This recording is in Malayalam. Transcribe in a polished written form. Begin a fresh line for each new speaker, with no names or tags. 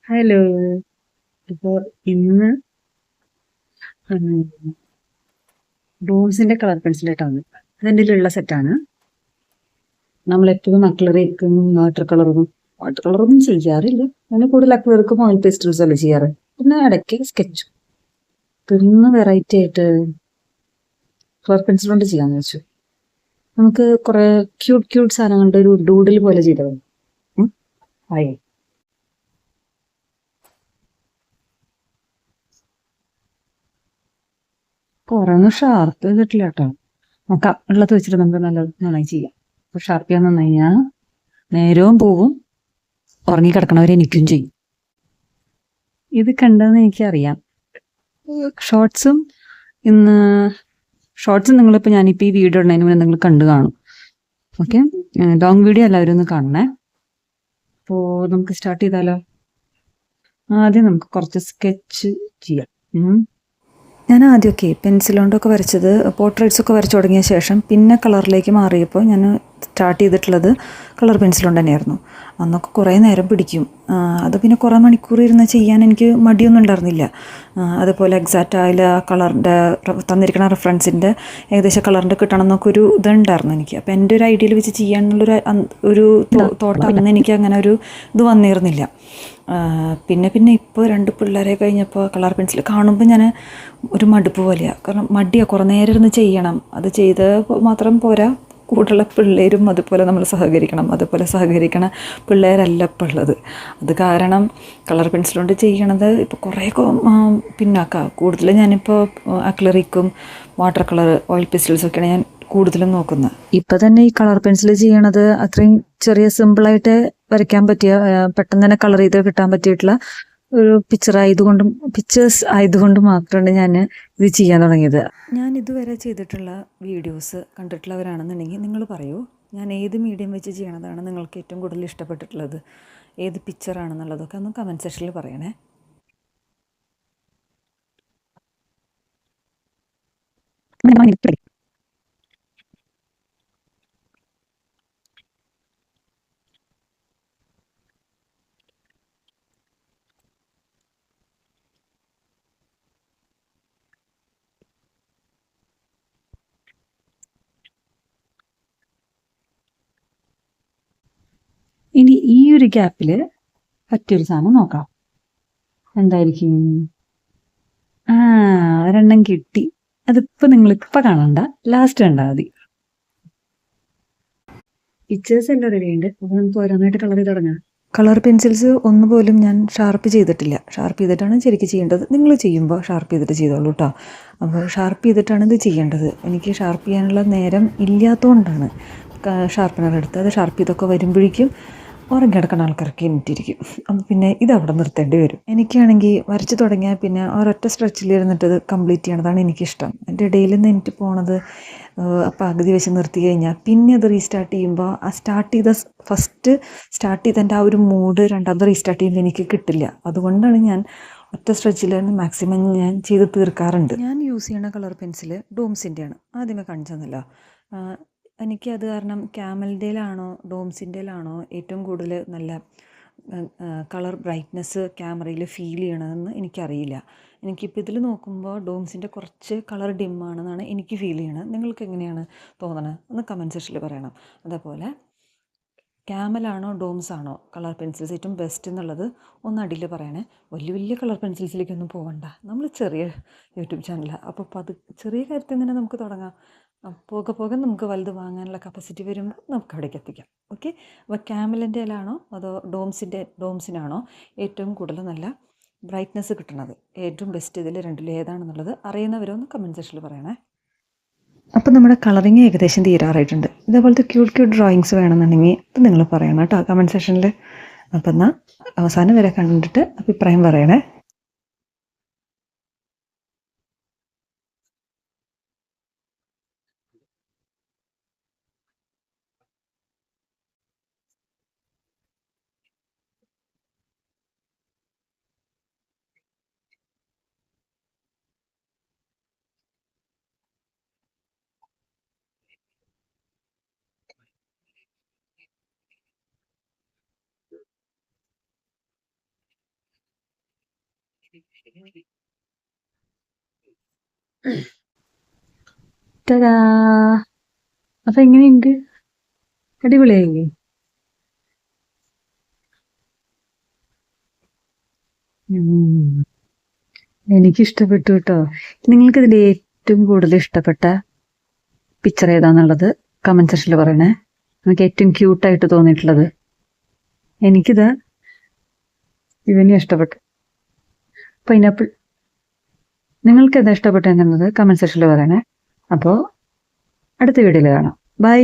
ഹലോ. ഇപ്പോൾ ഇന്ന് ഡോംസിന്റെ കളർ പെൻസിലായിട്ടാണ്. അതെൻ്റെ കയ്യിലുള്ള സെറ്റാണ്. നമ്മളെപ്പോഴും അക്ലറിക്കും വാട്ടർ കളറൊന്നും ചെയ്യാറില്ല. അങ്ങനെ കൂടുതൽ അക്ലറിക്കും ഓയിൽ പേസ്റ്റൽസ് അല്ലേ ചെയ്യാറ്. പിന്നെ ഇടയ്ക്ക് സ്കെച്ച്. ഇന്ന് വെറൈറ്റി ആയിട്ട് കളർ പെൻസിൽ കൊണ്ട് ചെയ്യാന്ന് വെച്ചു. നമുക്ക് കുറെ ക്യൂട്ട് ക്യൂട്ട് സാധനങ്ങളുടെ ഒരു ഡൂഡിൽ പോലെ ചെയ്തത്. ആയി കുറൊന്നും ഷാർപ്പ് ചെയ്തിട്ടില്ല കേട്ടോ. നോക്കാം, ഉള്ളത് വെച്ചിട്ട് നമുക്ക് നന്നായി ചെയ്യാം. അപ്പൊ ഷാർപ്പ് ചെയ്യാൻ നന്നായി ഞാൻ നേരവും പോവും, ഉറങ്ങിക്കിടക്കണവരെ എനിക്കും ചെയ്യും. ഇത് കണ്ടതെന്ന് എനിക്കറിയാം. ഷോർട്സും ഇന്ന് നിങ്ങളിപ്പോൾ ഞാനിപ്പോൾ ഈ വീഡിയോ ഇടുന്നതിന് മുന്നേ നിങ്ങൾ കണ്ടു കാണും. ഓക്കെ, ലോങ് വീഡിയോ എല്ലാവരും ഒന്ന് കാണണേ. അപ്പോൾ നമുക്ക് സ്റ്റാർട്ട് ചെയ്താലോ. ആദ്യം നമുക്ക് കുറച്ച് സ്കെച്ച് ചെയ്യാം. ഞാൻ ആദ്യമൊക്കെ പെൻസിൽ കൊണ്ടൊക്കെ വരച്ചത് പോർട്രേറ്റ്സൊക്കെ വരച്ചു തുടങ്ങിയ ശേഷം പിന്നെ കളറിലേക്ക് മാറിയപ്പോൾ ഞാൻ സ്റ്റാർട്ട് ചെയ്തിട്ടുള്ളത് കളർ പെൻസിൽ കൊണ്ട് തന്നെയായിരുന്നു. അന്നൊക്കെ കുറേ നേരം പിടിക്കും. അത് പിന്നെ കുറേ മണിക്കൂർ ഇരുന്ന് ചെയ്യാൻ എനിക്ക് മടിയൊന്നും ഉണ്ടായിരുന്നില്ല. അതുപോലെ എക്സാക്റ്റ് ആയില്ല കളറിൻ്റെ തന്നിരിക്കുന്ന റെഫറൻസിൻ്റെ ഏകദേശം കളറിൻ്റെ കിട്ടണം എന്നൊക്കെ ഒരു ഇതുണ്ടായിരുന്നു എനിക്ക്. അപ്പോൾ എൻ്റെ ഒരു ഐഡിയയിൽ വെച്ച് ചെയ്യാനുള്ളൊരു തോട്ട് അന്ന് എനിക്ക് അങ്ങനെ ഒരു ഇത് വന്നിരുന്നില്ല. പിന്നെ ഇപ്പോൾ 2 പിള്ളേരെ കഴിഞ്ഞപ്പോൾ കളർ പെൻസിൽ കാണുമ്പോൾ ഞാൻ ഒരു മടുപ്പ് പോലെയാണ്. കാരണം മടിയാണ്, കുറേ നേരം ഇരുന്ന് ചെയ്യണം. അത് ചെയ്ത് മാത്രം പോരാ, കൂടെയുള്ള പിള്ളേരും അതുപോലെ നമ്മൾ സഹകരിക്കണം. അതുപോലെ സഹകരിക്കണ പിള്ളേരല്ല ഇപ്പോൾ ഉള്ളത്. അത് കാരണം കളർ പെൻസിൽ കൊണ്ട് ചെയ്യണത് ഇപ്പോൾ കുറേയൊക്കെ പിന്നാക്കാം. കൂടുതൽ ഞാനിപ്പോൾ അക്ലറിക്കും വാട്ടർ കളർ ഓയിൽ പെൻസിൽസൊക്കെയാണ് ഞാൻ കൂടുതലും നോക്കുന്നത്. ഇപ്പം തന്നെ ഈ കളർ പെൻസിൽ ചെയ്യണത് അത്രയും ചെറിയ സിമ്പിളായിട്ട് വരയ്ക്കാൻ പറ്റിയ, പെട്ടെന്ന് തന്നെ കളർ ചെയ്ത് കിട്ടാൻ പറ്റിയിട്ടുള്ള ഒരു പിക്ചേഴ്സ് ആയതുകൊണ്ട് മാത്രമാണ് ഞാൻ ഇത് ചെയ്യാൻ തുടങ്ങിയത്. ഞാൻ ഇതുവരെ ചെയ്തിട്ടുള്ള വീഡിയോസ് കണ്ടിട്ടുള്ളവരാണെന്നുണ്ടെങ്കിൽ നിങ്ങൾ പറയൂ, ഞാൻ ഏത് മീഡിയം വെച്ച് ചെയ്യണതാണ് നിങ്ങൾക്ക് ഏറ്റവും കൂടുതൽ ഇഷ്ടപ്പെട്ടിട്ടുള്ളത്, ഏത് പിക്ചറാണെന്നുള്ളതൊക്കെ ഒന്ന് കമൻറ്റ് സെക്ഷനിൽ പറയണേ. ഇനി ഈ ഒരു ഗ്യാപ്പിൽ പറ്റിയൊരു സാധനം നോക്കാം. എന്തായിരിക്കും? ഒരെണ്ണം കിട്ടി. അതിപ്പോൾ നിങ്ങളിപ്പോൾ കാണണ്ട, ലാസ്റ്റ് കണ്ടാൽ മതി. പിക്ചേഴ്സ് എല്ലാം റെഡി ഉണ്ട്. അപ്പോൾ നമുക്ക് ഓരോന്നായിട്ട് കളർ ചെയ്ത് തുടങ്ങാം. കളർ പെൻസിൽസ് ഒന്നുപോലും ഞാൻ ഷാർപ്പ് ചെയ്തിട്ടില്ല. ഷാർപ്പ് ചെയ്തിട്ടാണ് ശരിക്കും ചെയ്യേണ്ടത്. നിങ്ങൾ ചെയ്യുമ്പോൾ ഷാർപ്പ് ചെയ്തിട്ട് ചെയ്തോളൂ കേട്ടോ. അപ്പോൾ ഷാർപ്പ് ചെയ്തിട്ടാണ് ഇത് ചെയ്യേണ്ടത്. എനിക്ക് ഷാർപ്പ് ചെയ്യാനുള്ള നേരം ഇല്ലാത്തതുകൊണ്ടാണ് ഷാർപ്പനർ എടുത്ത് അത് ഷാർപ്പ് ചെയ്തൊക്കെ വരുമ്പോഴേക്കും ഉറങ്ങിക്കിടക്കുന്ന ആൾക്കാർക്ക് എണീറ്റിരിക്കും. അപ്പം പിന്നെ ഇതവിടെ നിർത്തേണ്ടി വരും. എനിക്കാണെങ്കിൽ വരച്ച് തുടങ്ങിയാൽ പിന്നെ ഒരൊറ്റ സ്ട്രെച്ചിൽ ഇരുന്നിട്ട് ഇത് കംപ്ലീറ്റ് ചെയ്യണതാണ് എനിക്കിഷ്ടം. എൻ്റെ ഇടയിൽ നിന്ന് എനിക്ക് പോണത് പകുതി വെച്ച് നിർത്തി കഴിഞ്ഞാൽ പിന്നെ അത് റീസ്റ്റാർട്ട് ചെയ്യുമ്പോൾ ആ ഫസ്റ്റ് സ്റ്റാർട്ട് ചെയ്തതിൻ്റെ ആ ഒരു മൂഡ് രണ്ടാമത് റീസ്റ്റാർട്ട് ചെയ്യുമ്പോൾ എനിക്ക് കിട്ടില്ല. അതുകൊണ്ടാണ് ഞാൻ ഒറ്റ സ്ട്രെച്ചിൽ മാക്സിമം ഞാൻ ചെയ്ത് തീർക്കാറുണ്ട്. ഞാൻ യൂസ് ചെയ്യുന്ന കളർ പെൻസിൽ ഡോംസിൻ്റെയാണ്. ആദ്യമേ കാണിച്ചതല്ലോ. എനിക്കത് കാരണം ക്യാമലിൻ്റെയിലാണോ ഡോംസിൻ്റെയിലാണോ ഏറ്റവും കൂടുതൽ നല്ല കളർ ബ്രൈറ്റ്നെസ് ക്യാമറയിൽ ഫീൽ ചെയ്യണതെന്ന് എനിക്കറിയില്ല. എനിക്കിപ്പോൾ ഇതിൽ നോക്കുമ്പോൾ ഡോംസിൻ്റെ കുറച്ച് കളർ ഡിമ്മാണെന്നാണ് എനിക്ക് ഫീൽ ചെയ്യണത്. നിങ്ങൾക്ക് എങ്ങനെയാണ് തോന്നണത് ഒന്ന് കമൻറ്റ് സെക്ഷനിൽ പറയണം. അതേപോലെ ക്യാമലാണോ ഡോംസ് ആണോ കളർ പെൻസിൽസ് ഏറ്റവും ബെസ്റ്റ് എന്നുള്ളത് ഒന്ന് അടിയിൽ പറയണേ. വലിയ കളർ പെൻസിൽസിലേക്കൊന്നും പോകണ്ട. നമ്മൾ ചെറിയ യൂട്യൂബ് ചാനലാണ്. അപ്പോൾ അത് ചെറിയ കാര്യത്തിൽ തന്നെ നമുക്ക് തുടങ്ങാം. പോകെ നമുക്ക് വലുത് വാങ്ങാനുള്ള കപ്പാസിറ്റി വരുമ്പോൾ നമുക്ക് അവിടേക്ക് എത്തിക്കാം. ഓക്കെ, അപ്പോൾ ക്യാമലിൻ്റെയിലാണോ അതോ ഡോംസിനാണോ ഏറ്റവും കൂടുതൽ നല്ല ബ്രൈറ്റ്നെസ് കിട്ടുന്നത്, ഏറ്റവും ബെസ്റ്റ് ഇതിൽ രണ്ടിലും ഏതാണെന്നുള്ളത് അറിയുന്നവരൊന്ന് കമൻറ്റ് സെക്ഷനിൽ പറയണേ. അപ്പോൾ നമ്മുടെ കളറിങ് ഏകദേശം തീരാറായിട്ടുണ്ട്. ഇതേപോലത്തെ ക്യൂട്ട് ഡ്രോയിങ്സ് വേണമെന്നുണ്ടെങ്കിൽ അത് നിങ്ങൾ പറയണം കേട്ടോ കമൻറ്റ് സെക്ഷനിൽ. അപ്പം എന്നാൽ അവസാനം വരെ കണ്ടിട്ട് അഭിപ്രായം പറയണേ. തരാ. അപ്പൊ എങ്ങനെയുണ്ട്? അടിപൊളിയായില്ലേ? ഉം. എനിക്ക് ഇഷ്ടപ്പെട്ടു കേട്ടോ. നിങ്ങൾക്ക് ഇതിൽ ഏറ്റവും കൂടുതൽ ഇഷ്ടപ്പെട്ട പിക്ചർ ഏതാന്നുള്ളത് കമന്റ് സെക്ഷനിൽ പറയണേ. നിങ്ങൾക്ക് ഏറ്റവും ക്യൂട്ടായിട്ട് തോന്നിയിട്ടുള്ളത്. എനിക്കിത് ഇവനെ ഇഷ്ടപ്പെട്ടു, പൈനാപ്പിൾ. നിങ്ങൾക്ക് എന്താ ഇഷ്ടപ്പെട്ടെന്നുള്ളത് കമന്റ് സെക്ഷനിൽ പറയണേ. അപ്പോൾ അടുത്ത വീഡിയോയിൽ കാണാം. ബൈ.